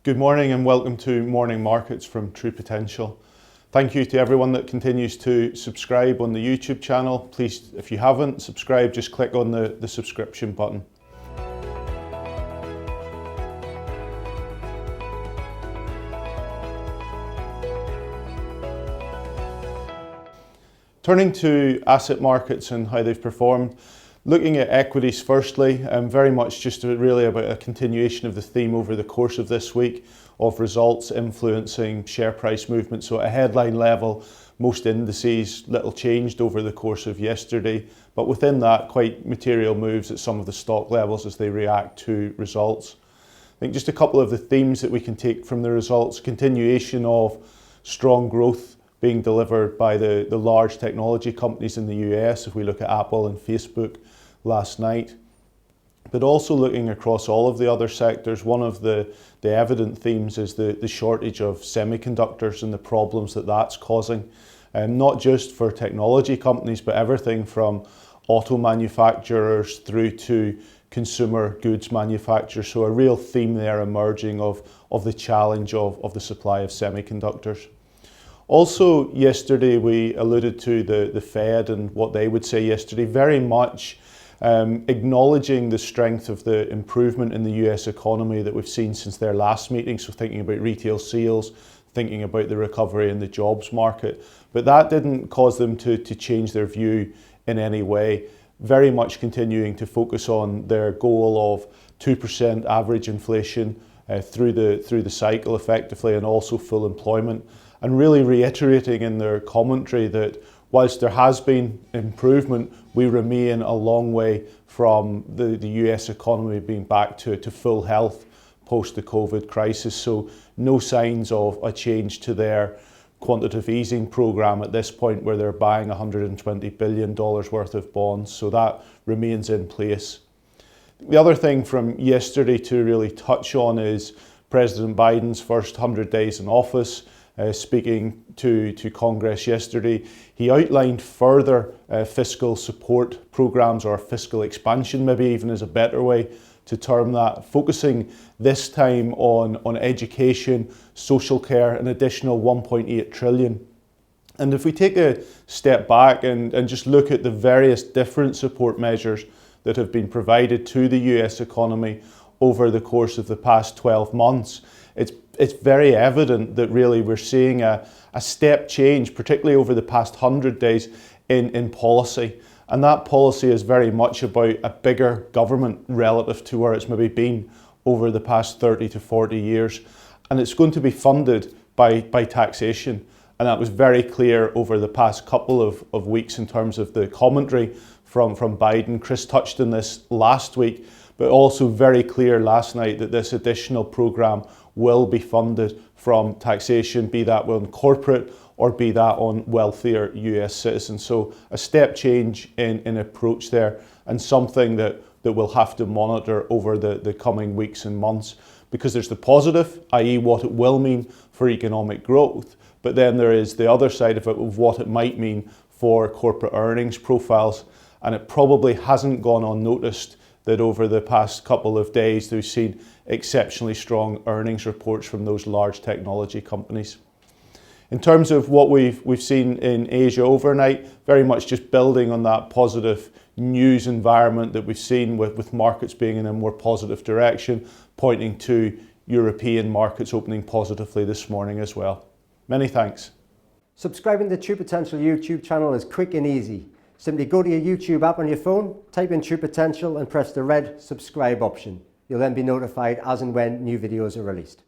Good morning and welcome to Morning Markets from True Potential. Thank you to everyone that continues to subscribe on the YouTube channel. Please, if you haven't subscribed, just click on the subscription button. Turning to asset markets and how they've performed, looking at equities firstly, very much just really about a continuation of the theme over the course of this week of results influencing share price movement. So at a headline level, most indices little changed over the course of yesterday, but within that quite material moves at some of the stock levels as they react to results. I think just a couple of the themes that we can take from the results: continuation of strong growth being delivered by the large technology companies in the US, if we look at Apple and Facebook last night. But also looking across all of the other sectors, one of the evident themes is the shortage of semiconductors and the problems that that's causing, not just for technology companies, but everything from auto manufacturers through to consumer goods manufacturers. So a real theme there emerging of the challenge of the supply of semiconductors. Also yesterday we alluded to the Fed and what they would say yesterday, very much acknowledging the strength of the improvement in the US economy that we've seen since their last meeting. So thinking about retail sales, thinking about the recovery in the jobs market. But that didn't cause them to change their view in any way. Very much continuing to focus on their goal of 2% average inflation through the cycle effectively, and also full employment. And really reiterating in their commentary that whilst there has been improvement, we remain a long way from the US economy being back to full health post the COVID crisis. So no signs of a change to their quantitative easing program at this point, where they're buying $120 billion worth of bonds. So that remains in place. The other thing from yesterday to really touch on is President Biden's first 100 days in office. Speaking to Congress yesterday, he outlined further fiscal support programs, or fiscal expansion maybe even is a better way to term that, focusing this time on education, social care, an additional $1.8 trillion. And if we take a step back and just look at the various different support measures that have been provided to the US economy over the course of the past 12 months, it's very evident that really we're seeing a step change, particularly over the past 100 days in policy. And that policy is very much about a bigger government relative to where it's maybe been over the past 30 to 40 years. And it's going to be funded by taxation. And that was very clear over the past couple of weeks in terms of the commentary from Biden. Chris touched on this last week, but also very clear last night that this additional program will be funded from taxation, be that on corporate or be that on wealthier US citizens. So a step change in approach there, and something that we'll have to monitor over the coming weeks and months, because there's the positive, i.e. what it will mean for economic growth, but then there is the other side of it, of what it might mean for corporate earnings profiles. And it probably hasn't gone unnoticed that over the past couple of days we've seen exceptionally strong earnings reports from those large technology companies. In terms of what we've seen in Asia overnight, very much just building on that positive news environment that we've seen with markets being in a more positive direction, pointing to European markets opening positively this morning as well. Many thanks. Subscribing to True Potential YouTube channel is quick and easy. Simply go to your YouTube app on your phone, type in True Potential and press the red subscribe option. You'll then be notified as and when new videos are released.